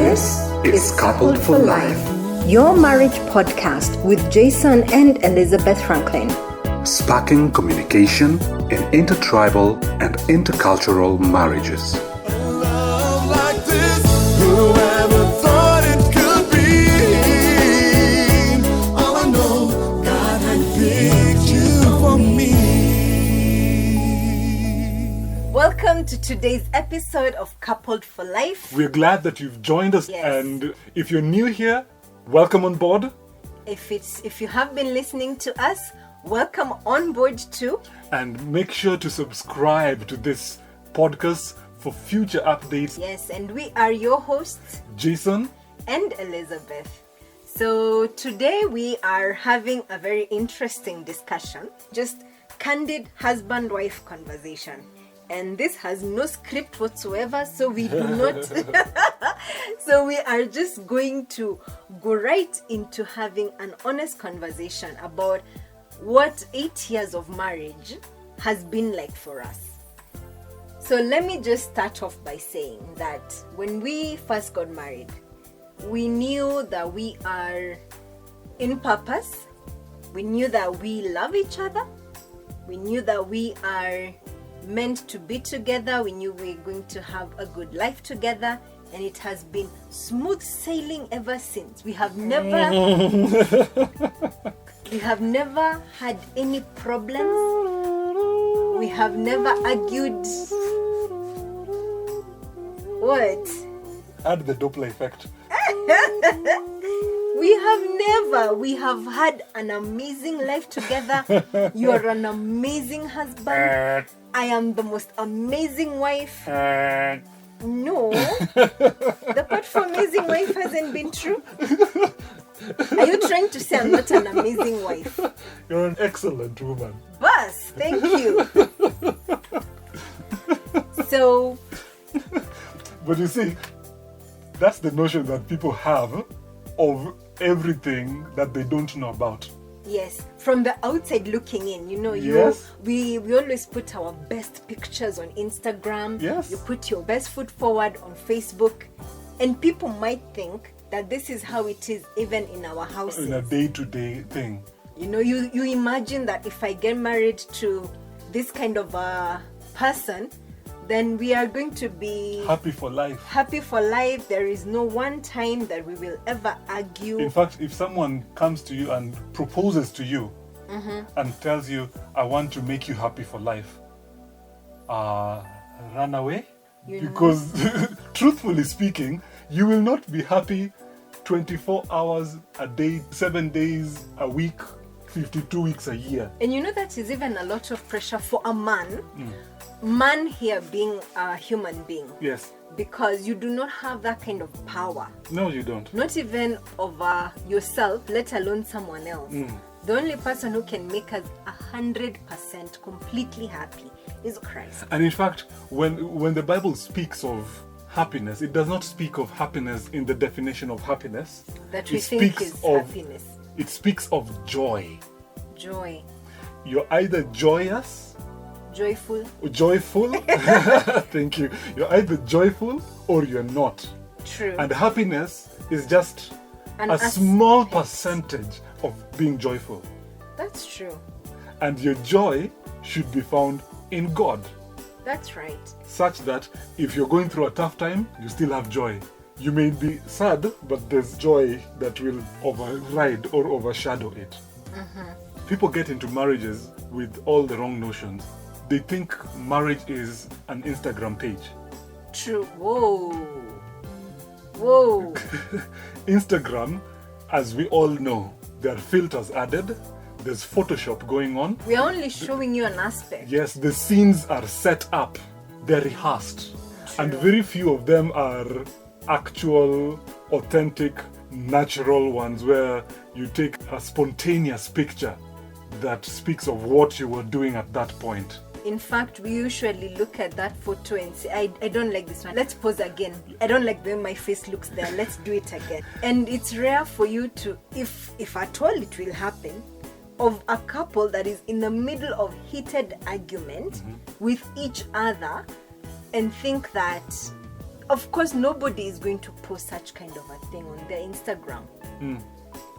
This is Coupled for Life, your marriage podcast with Jason and Elizabeth Franklin. sparking communication in intertribal and intercultural marriages. Love like this, whoever thought it could be? All I know, God had picked you for me. Welcome to today's episode of Coupled for Life. We're glad that you've joined us, Yes. and if you're new here, welcome on board. If you have been listening to us, welcome on board too. And make sure to subscribe to this podcast for future updates. Yes, and we are your hosts Jason, and Elizabeth. So today we are having a very interesting discussion, just candid husband-wife conversation. And this has no script whatsoever, so we do not. So we are just going to go right into having an honest conversation about what 8 years of marriage has been like for us. So let me just start off by saying that when we first got married, we knew that we are in purpose. We knew that we love each other. We knew that we are meant to be together. We knew we were going to have a good life together, and it has been smooth sailing ever since. We have never had any problems. We have never argued. What? add the Doppler effect. We have had an amazing life together. You are an amazing husband. I am the most amazing wife. No, the part for amazing wife hasn't been true. Are you trying to say I'm not an amazing wife? You're an excellent woman. Bus, thank you. So, But you see, that's the notion that people have of everything that they don't know about. yes, from the outside looking in, Yes. we always put our best pictures on Instagram. Yes. You put your best foot forward on Facebook, and people might think that this is how it is even in our houses. In a day-to-day thing. You imagine that if I get married to this kind of a person, then we are going to be Happy for life. happy for life. There is no one time that we will ever argue. In fact, if someone comes to you and proposes to you and tells you, I want to make you happy for life, run away. Because truthfully speaking, you will not be happy 24 hours a day, 7 days a week, 52 weeks a year. And that is even a lot of pressure for a man. Man here being a human being. Yes. Because you do not have that kind of power. No, you don't. Not even over yourself, let alone someone else. The only person who can make us 100% completely happy is Christ. And in fact, when the Bible speaks of happiness, it does not speak of happiness in the definition of happiness. That we It think speaks is of- happiness. It speaks of joy. Joy. You're either joyous, Joyful. joyful. Thank you. You're either joyful or you're not. True. And happiness is just An a small aspect. percentage of being joyful. That's true. And your joy should be found in God, That's right. such that if you're going through a tough time, you still have joy. You may be sad, but there's joy that will override or overshadow it. People get into marriages with all the wrong notions. They think marriage is an Instagram page. True. Whoa. Instagram, as we all know, there are filters added. There's Photoshop going on. We are only showing you an aspect. Yes, the scenes are set up. They're rehearsed. And very few of them are actual, authentic, natural ones where you take a spontaneous picture that speaks of what you were doing at that point. In fact, we usually look at that photo and say, I don't like this one. Let's pause again. I don't like the way my face looks there. Let's do it again. And it's rare for you to, if at all it will happen, of a couple that is in the middle of heated argument with each other and think that of course, nobody is going to post such kind of a thing on their Instagram.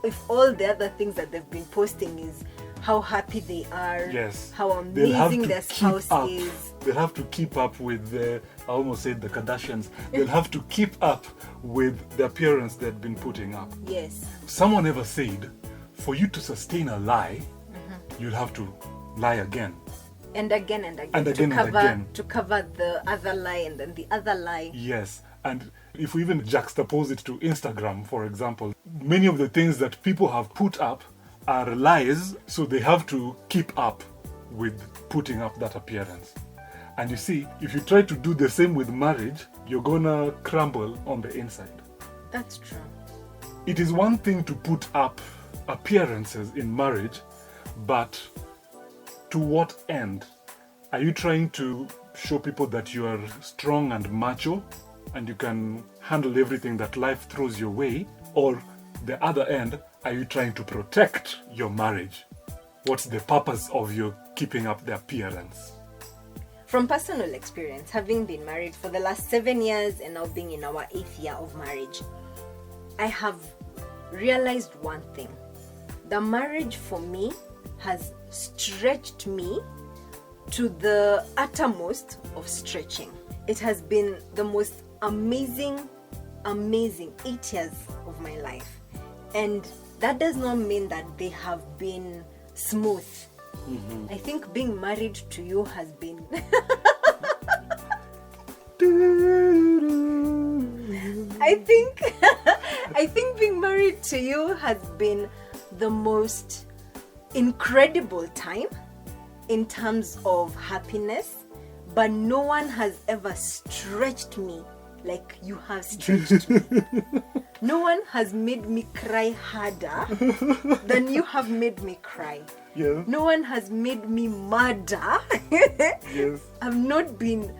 If all the other things that they've been posting is how happy they are, Yes. how They'll have amazing to their keep spouse up. is. They'll have to keep up with I almost said the Kardashians. They'll have to keep up with the appearance they've been putting up. Yes. Someone ever said, for you to sustain a lie, you'll have to lie again. And again and again. And again to and cover, again. To cover the other lie and then the other lie. Yes, and if we even juxtapose it to Instagram, for example, many of the things that people have put up are lies, so they have to keep up with putting up that appearance. And you see, if you try to do the same with marriage, you're gonna crumble on the inside. That's true. It is one thing to put up appearances in marriage, but to what end? Are you trying to show people that you are strong and macho and you can handle everything that life throws your way? Or the other end, are you trying to protect your marriage? What's the purpose of your keeping up the appearance? From personal experience, having been married for the last 7 years and now being in our 8th year of marriage, I have realized one thing. The marriage for me has stretched me to the uttermost of stretching. It has been the most amazing 8 years of my life. And that does not mean that they have been smooth. I think being married to you has been I think being married to you has been the most incredible time in terms of happiness, but no one has ever stretched me like you have stretched me. No one has made me cry harder than you have made me cry. Yes. No one has made me madder. Yes. I've not been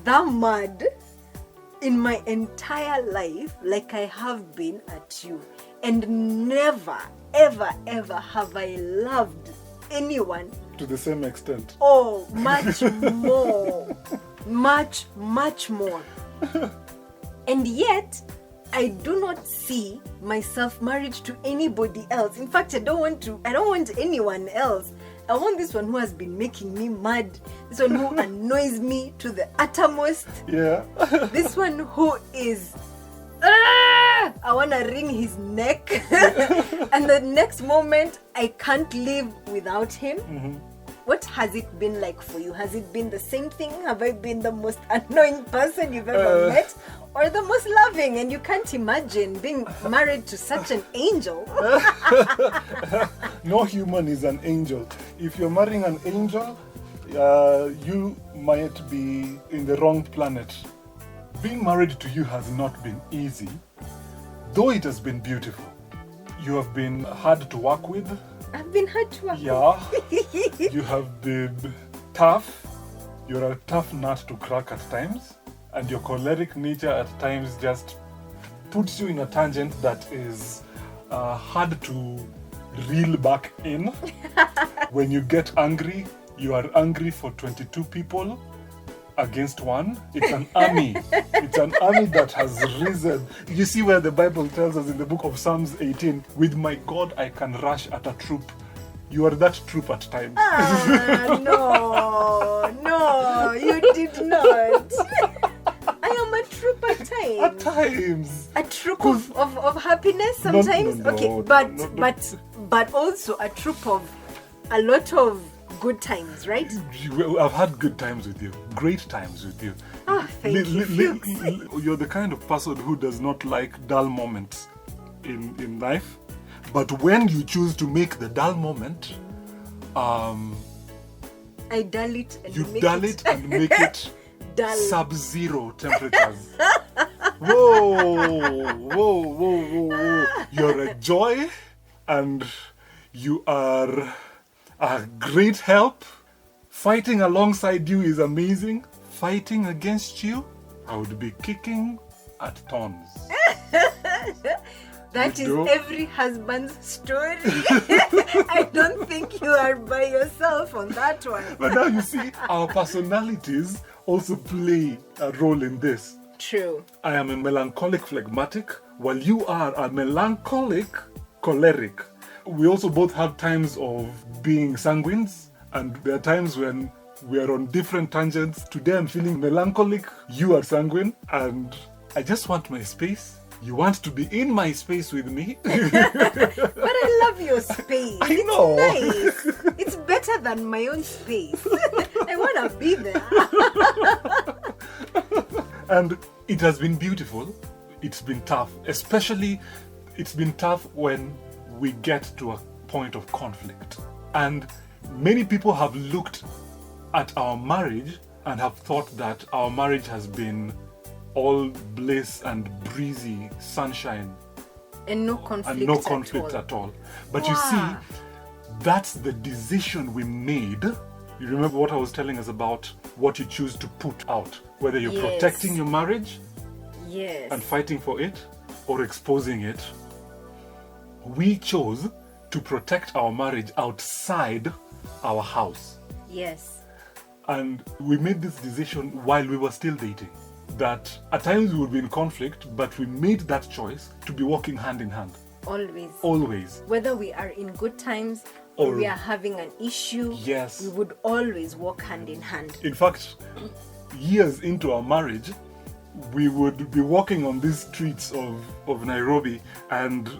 that mad in my entire life like I have been at you. And never, ever, ever have I loved anyone. To the same extent. Oh, much more. Much, much more. And yet, I do not see myself married to anybody else. In fact, I don't want anyone else. I want this one who has been making me mad. This one who annoys me to the uttermost. Yeah. This one who is I want to wring his neck. And the next moment, I can't live without him. What has it been like for you? Has it been the same thing? Have I been the most annoying person you've ever met? Or the most loving? And you can't imagine being married to such an angel. No human is an angel. If you're marrying an angel, you might be in the wrong planet. Being married to you has not been easy, though it has been beautiful. You have been hard to work with. I've been hard to work with. Yeah. You have been tough. You're a tough nut to crack at times. And your choleric nature at times just puts you in a tangent that is hard to reel back in. When you get angry, you are angry for 22 people against one. It's an army. It's an army that has risen. You see where the Bible tells us in the book of Psalms 18, with my God I can rush at a troop. You are that troop at times. No, you did not. I am a troop at times. At times. A troop of happiness sometimes. No, okay, but also a troop of a lot of good times, right? I've had good times with you. Great times with you. Thank you. You're the kind of person who does not like dull moments in life. But when you choose to make the dull moment, I dull it and you make dull it and make it dull. sub-zero temperatures. Whoa. You're a joy and you are a great help. Fighting alongside you is amazing. Fighting against you, I would be kicking at thorns. That is every husband's story. I don't think you are by yourself on that one. But now you see, our personalities also play a role in this. True. I am a melancholic phlegmatic, while you are a melancholic choleric. We also both have times of being sanguines, and there are times when we are on different tangents. Today I'm feeling melancholic, you are sanguine, and I just want my space. You want to be in my space with me? But I love your space. I know. It's nice. It's better than my own space. I want to be there. And it has been beautiful. It's been tough. Especially, it's been tough when we get to a point of conflict. And many people have looked at our marriage and have thought that our marriage has been all bliss and breezy sunshine And no conflict, and no conflict at all. But you see, Wow. that's the decision we made. You remember what I was telling us about what you choose to put out, whether you're Yes. protecting your marriage Yes. and fighting for it or exposing it. We chose to protect our marriage outside our house. Yes. And we made this decision while we were still dating. That at times we would be in conflict, but we made that choice to be walking hand in hand. Always. Always. Whether we are in good times or Or- we are having an issue, Yes. we would always walk hand in hand. In fact, years into our marriage, we would be walking on these streets of Nairobi, and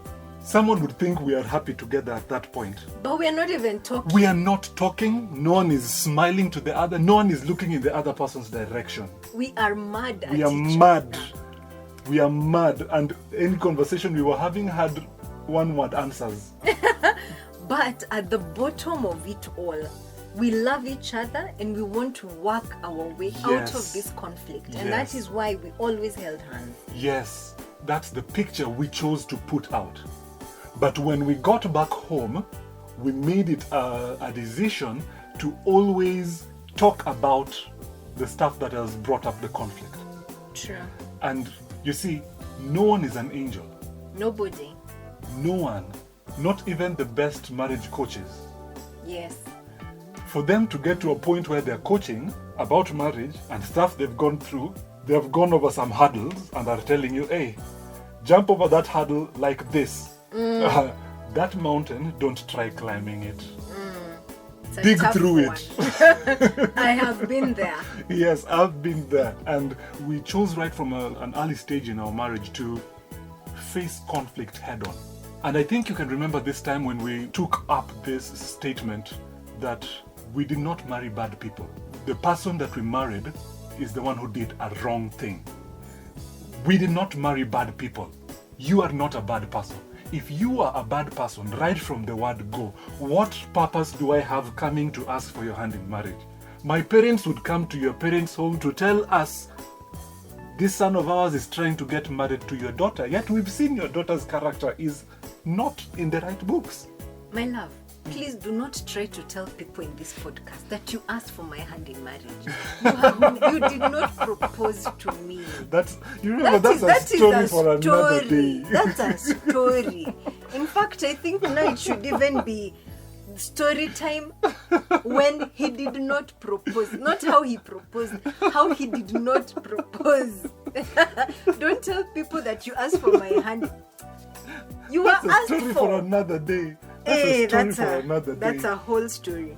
someone would think we are happy together at that point. But we are not even talking. We are not talking, no one is smiling to the other, no one is looking in the other person's direction. We are mad at We are each mad. other. We are mad, and any conversation we were having had one word answers. But at the bottom of it all, we love each other and we want to work our way out Yes. of this conflict. And Yes. that is why we always held hands. Yes, that's the picture we chose to put out. But when we got back home, we made it a decision to always talk about the stuff that has brought up the conflict. True. And you see, no one is an angel. Nobody. No one. Not even the best marriage coaches. Yes. For them to get to a point where they're coaching about marriage and stuff they've gone through, they've gone over some hurdles and are telling you, hey, jump over that hurdle like this. That mountain, don't try climbing it. It's a Dig tough through one. it. I have been there. Yes, I've been there. And we chose right from an early stage in our marriage to face conflict head on. And I think you can remember this time when we took up this statement that we did not marry bad people. The person that we married is the one who did a wrong thing. We did not marry bad people. You are not a bad person. If you are a bad person, right from the word go, what purpose do I have coming to ask for your hand in marriage? My parents would come to your parents' home to tell us, this son of ours is trying to get married to your daughter, yet we've seen your daughter's character is not in the right books. My love, please do not try to tell people in this podcast that you asked for my hand in marriage. You did not propose to me. You remember that's a story for another day. That's a story. In fact, I think now it should even be story time when he did not propose. Not how he proposed, how he did not propose. Don't tell people that you asked for my hand. You were That's a asked story for. for another day. Hey, That's a story for another day. that's a whole story.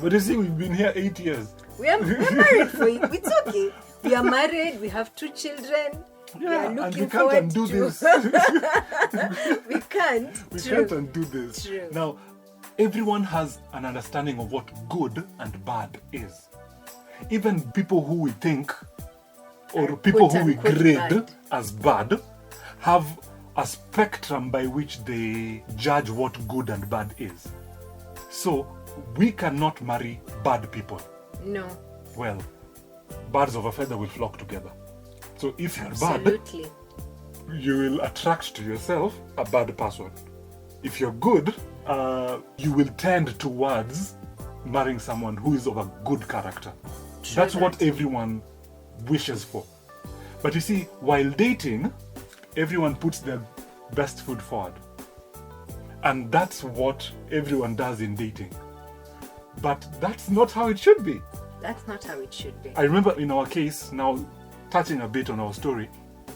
But you see, we've been here 8 years. We're married for it. It's okay. We are married. We have 2 children. We Yeah, are and looking we can't forward undo to. this. We can't. We True. can't undo this. True. Now, everyone has an understanding of what good and bad is. Even people who we think, or Are people who we quote-unquote grade bad. as bad, have a spectrum by which they judge what good and bad is. So, we cannot marry bad people. No. Well, birds of a feather will flock together. So if you're Absolutely. bad, you will attract to yourself a bad person. If you're good, you will tend towards marrying someone who is of a good character. True That's what that. everyone wishes for. But you see, while dating, everyone puts their best foot forward. And that's what everyone does in dating. But that's not how it should be. That's not how it should be. I remember in our case, now touching a bit on our story,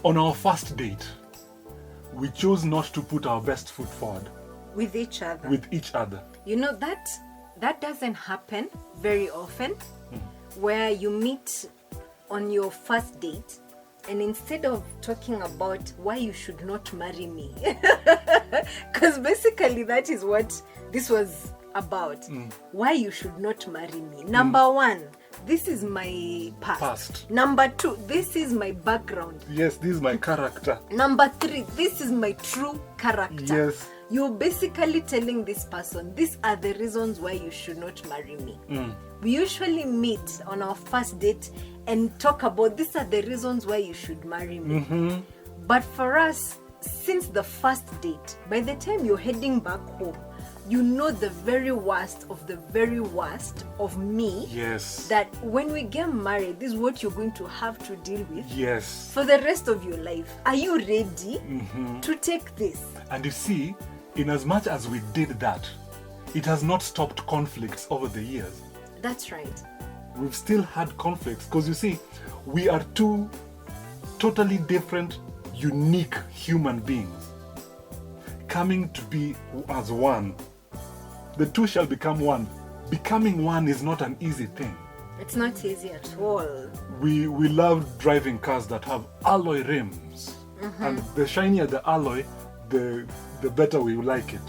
on our first date, we chose not to put our best foot forward With each other. with each other. You know, that doesn't happen very often, where you meet on your first date, and instead of talking about why you should not marry me, because basically that is what this was about, why you should not marry me. Number one, this is my past. Number two, this is my background. Yes, this is my character. Number three, this is my true character. Yes. You're basically telling this person, these are the reasons why you should not marry me. We usually meet on our first date and talk about, these are the reasons why you should marry me. But for us, since the first date, by the time you're heading back home, you know the very worst of the very worst of me. Yes. That when we get married, this is what you're going to have to deal with Yes. for the rest of your life. Are you ready to take this? And you see, in as much as we did that, it has not stopped conflicts over the years. That's right. We've still had conflicts because you see, we are two totally different, unique human beings coming to be as one. The two shall become one. Becoming one is not an easy thing. It's not easy at all. We love driving cars that have alloy rims, and the shinier the alloy, the better we like it.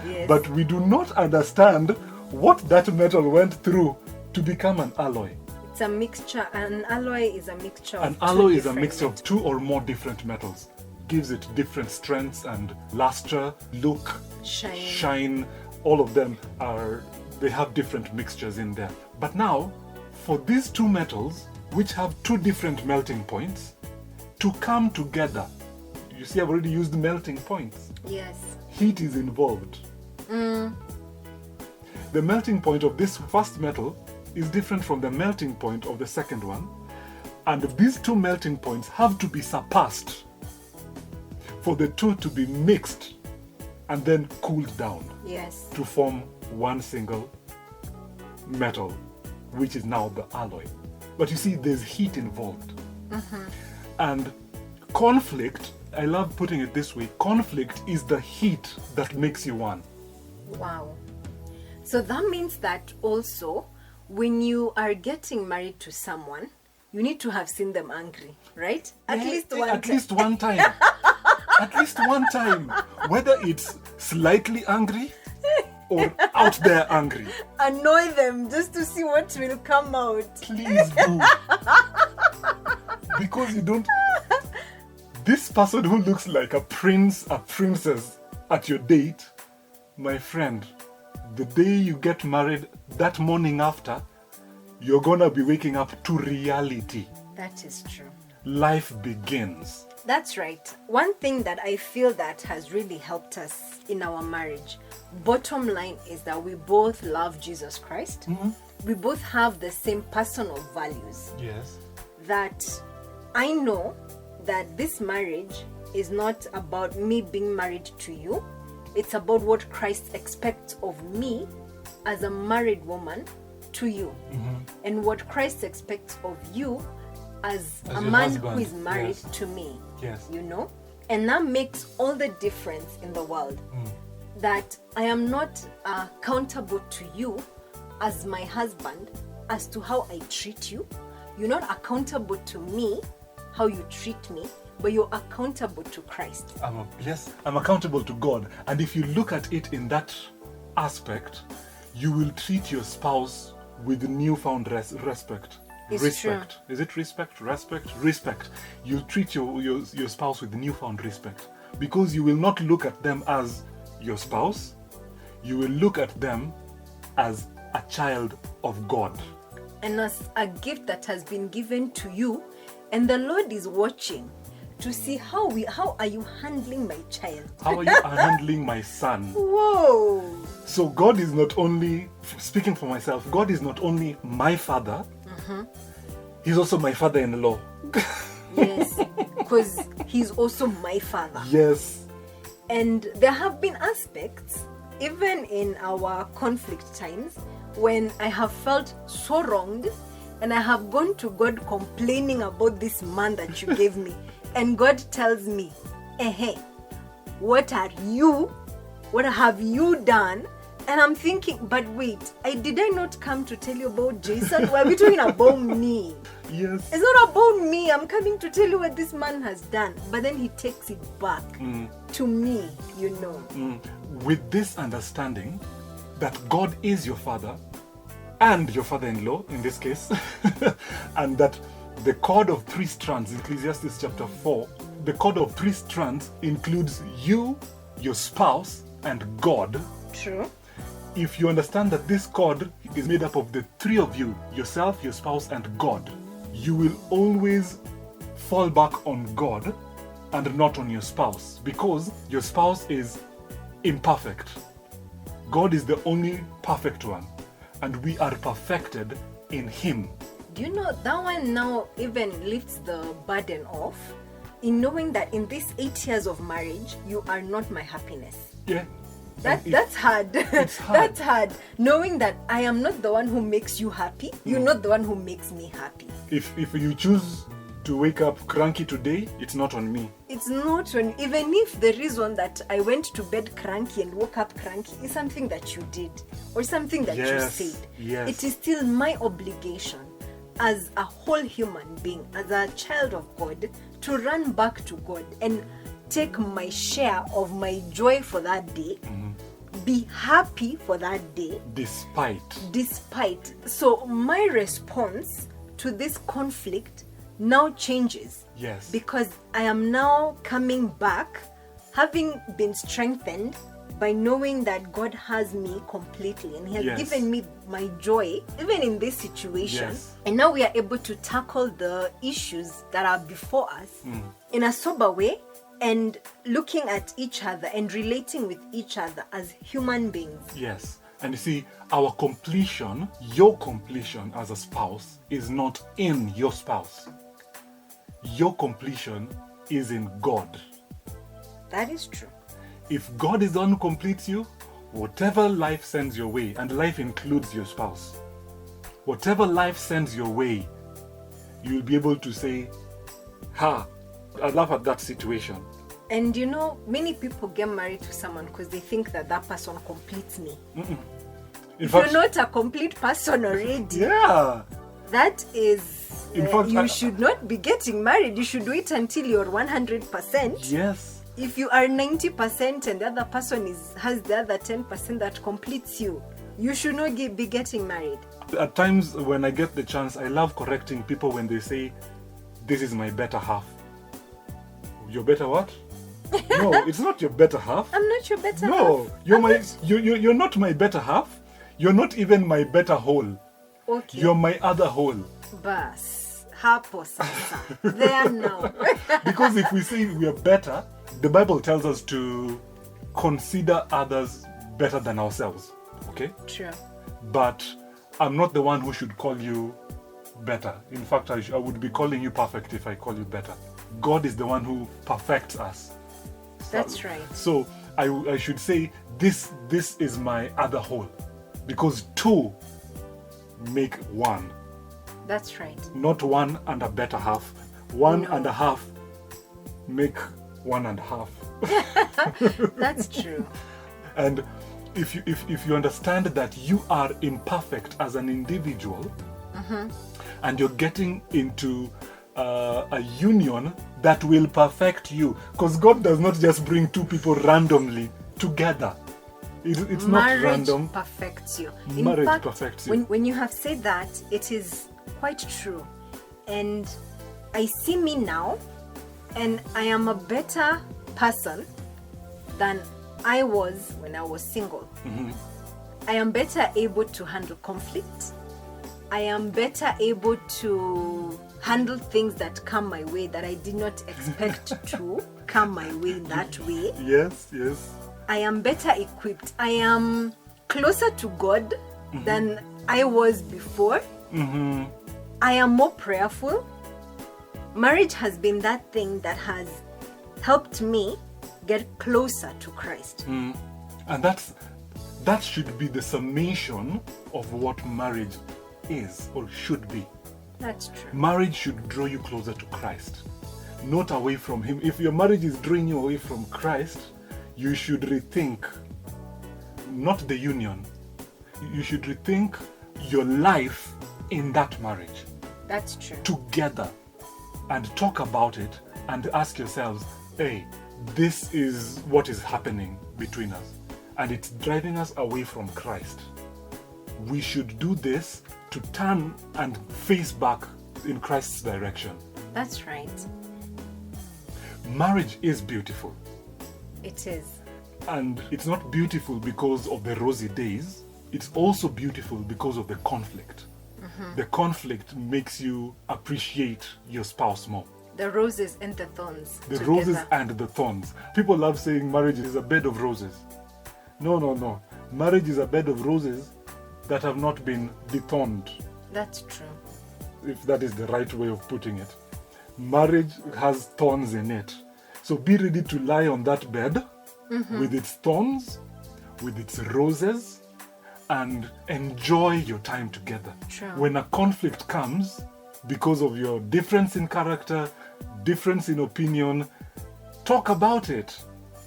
Yes. But we do not understand what that metal went through to become an alloy. It's a mixture. An alloy is a mixture of An two alloy is a different mixture of two or more different metals. Gives it different strengths and luster, look, shine. All of them they have different mixtures in there. But now, for these two metals, which have two different melting points, to come together, you see I've already used melting points. Yes. Heat is involved. The melting point of this first metal is different from the melting point of the second one, and these two melting points have to be surpassed for the two to be mixed and then cooled down Yes. to form one single metal, which is now the alloy. But you see, there's heat involved. And conflict, I love putting it this way, conflict is the heat that makes you one. Wow. So that means that also, when you are getting married to someone, you need to have seen them angry, right? At least one At time. least one time. At least one time. Whether it's slightly angry or out there angry. Annoy them just to see what will come out. Please do. Because you don't... This person who looks like a prince, a princess at your date, my friend, the day you get married, that morning after, you're gonna be waking up to reality. That is true. Life begins. That's right. One thing that I feel that has really helped us in our marriage, bottom line, is that we both love Jesus Christ. We both have the same personal values. Yes. That I know that this marriage is not about me being married to you. It's about what Christ expects of me as a married woman to you. And what Christ expects of you as a your man husband. who is married Yes. to me. Yes. You know? And that makes all the difference in the world. That I am not accountable to you as my husband as to how I treat you. You're not accountable to me how you treat me, but you're accountable to Christ. I'm accountable to God. And if you look at it in that aspect, you will treat your spouse with newfound respect. It's Respect. Is it respect? Respect. You treat your spouse with newfound respect. Because you will not look at them as your spouse. You will look at them as a child of God. And as a gift that has been given to you, and the Lord is watching to see how are you handling my child? How are you handling my son? Whoa! So God is not only, speaking for myself, God is not only my father, He's also my father-in-law. Yes, because he's also my father. Yes. And there have been aspects, even in our conflict times, when I have felt so wronged and I have gone to God complaining about this man that you gave me, and God tells me, what have you done? And I'm thinking, but wait, did I not come to tell you about Jason? Why are we talking about me? Yes. It's not about me. I'm coming to tell you what this man has done. But then he takes it back to me, With this understanding that God is your father and your father-in-law in this case, and that the cord of 3 strands, Ecclesiastes chapter 4, the cord of 3 strands includes you, your spouse, and God. True. If you understand that this cord is made up of the 3 of you, yourself, your spouse, and God, you will always fall back on God and not on your spouse, because your spouse is imperfect. God is the only perfect one, and we are perfected in Him. Do you know that one now even lifts the burden off in knowing that in these 8 years of marriage, you are not my happiness? Yeah. That's hard. It's hard. That's hard. Knowing that I am not the one who makes you happy, you're not the one who makes me happy. If you choose to wake up cranky today, it's not on me. It's not on, even if the reason that I went to bed cranky and woke up cranky is something that you did or something that you said. Yes. It is still my obligation as a whole human being, as a child of God, to run back to God and take my share of my joy for that day, be happy for that day, Despite. So my response to this conflict now changes. Yes. Because I am now coming back, having been strengthened by knowing that God has me completely and He has given me my joy, even in this situation. Yes. And now we are able to tackle the issues that are before us in a sober way, and looking at each other and relating with each other as human beings. Yes. And you see, our completion, your completion as a spouse, is not in your spouse. Your completion is in God. That is true. If God is the one who completes you, whatever life sends your way, and life includes your spouse, whatever life sends your way, you'll be able to say, I laugh at that situation. And many people get married to someone because they think that person completes me. If you're not a complete person already, that is, you should not be getting married. You should wait until you're 100%. Yes. If you are 90% and the other person has the other 10% that completes you, you should not be getting married. At times when I get the chance, I love correcting people when they say, this is my better half. Your better what? No, it's not your better half. I'm not your better half. No, you're not my better half. You're not even my better whole. Okay. You're my other whole. Bas, hapo sasa. There now. Because if we say we are better, the Bible tells us to consider others better than ourselves. Okay? True. But I'm not the one who should call you better. In fact, I would be calling you perfect if I call you better. God is the one who perfects us. That's right. So I should say this is my other whole, because 2 make 1. That's right. Not 1 and a better half. 1 No. and a half make 1 and a half. That's true. And if you understand that you are imperfect as an individual, and you're getting into a union that will perfect you, because God does not just bring 2 people randomly together. It's not random. Marriage perfects you. Marriage In fact, perfects you. When you have said that, it is quite true. And I see me now, and I am a better person than I was when I was single. I am better able to handle conflict. I am better able to handle things that come my way that I did not expect to come my way in that way. Yes. I am better equipped. I am closer to God than I was before. I am more prayerful. Marriage has been that thing that has helped me get closer to Christ. And that should be the summation of what marriage is or should be. That's true. Marriage should draw you closer to Christ, not away from Him. If your marriage is drawing you away from Christ, you should rethink not the union. You should rethink your life in that marriage That's true. together and talk about it and ask yourselves, hey, this is what is happening between us and it's driving us away from Christ. We should do this to turn and face back in Christ's direction. That's right. Marriage is beautiful, It is. and it's not beautiful because of the rosy days. It's also beautiful because of the conflict. The conflict makes you appreciate your spouse more. The roses and the thorns. The together. roses and the thorns. People love saying marriage is a bed of roses. No. Marriage is a bed of roses that have not been dethorned, That's true. if that is the right way of putting it. Marriage has thorns in it. So be ready to lie on that bed with its thorns, with its roses, and enjoy your time together. True. When a conflict comes, because of your difference in character, difference in opinion, talk about it.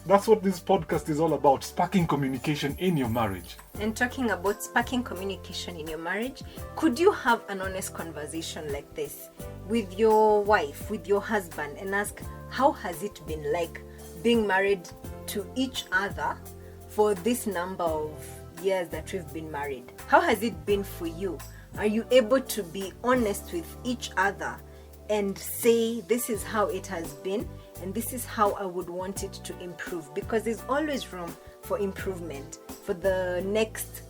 That's what this podcast is all about, sparking communication in your marriage. And talking about sparking communication in your marriage, could you have an honest conversation like this with your wife, with your husband, and ask, how has it been like being married to each other for this number of years that we've been married? How has it been for you? Are you able to be honest with each other and say, this is how it has been and this is how I would want it to improve? Because there's always room for improvement for the next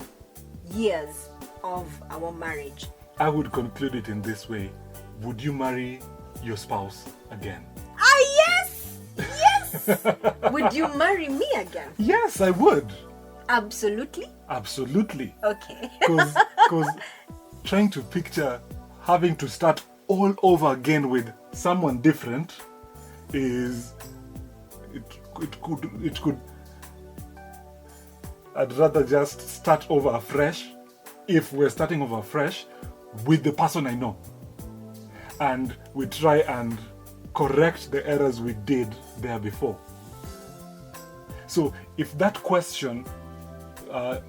years of our marriage. I would conclude it in this way. Would you marry your spouse again? Yes! Yes! Would you marry me again? Yes, I would. Absolutely. Absolutely. Okay. Because trying to picture having to start all over again with someone different is it could I'd rather just start over afresh, if we're starting over afresh with the person I know, and we try and correct the errors we did there before. So if that question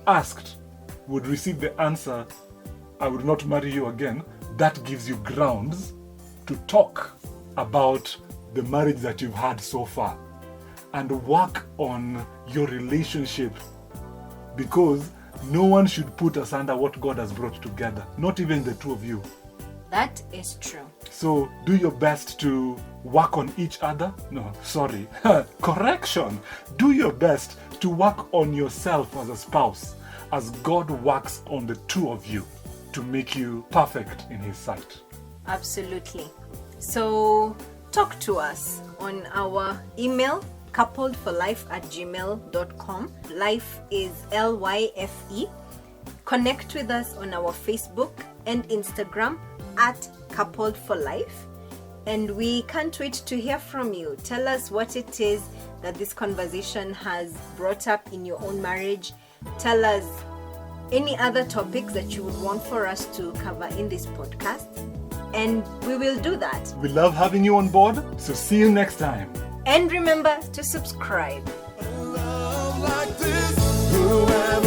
asked would receive the answer, I would not marry you again, that gives you grounds to talk about the marriage that you've had so far and work on your relationship, because no one should put asunder what God has brought together, not even the two of you. That is true. So do your best to work on each other. No, sorry. Correction. Do your best to work on yourself as a spouse, as God works on the two of you to make you perfect in His sight. Absolutely. So talk to us on our email, coupledforlife@gmail.com. Life is LYFE. Connect with us on our Facebook and Instagram @coupledforlife. And we can't wait to hear from you. Tell us what it is that this conversation has brought up in your own marriage. Tell us any other topics that you would want for us to cover in this podcast, and we will do that. We love having you on board, so see you next time. And remember to subscribe. Love like this, whoever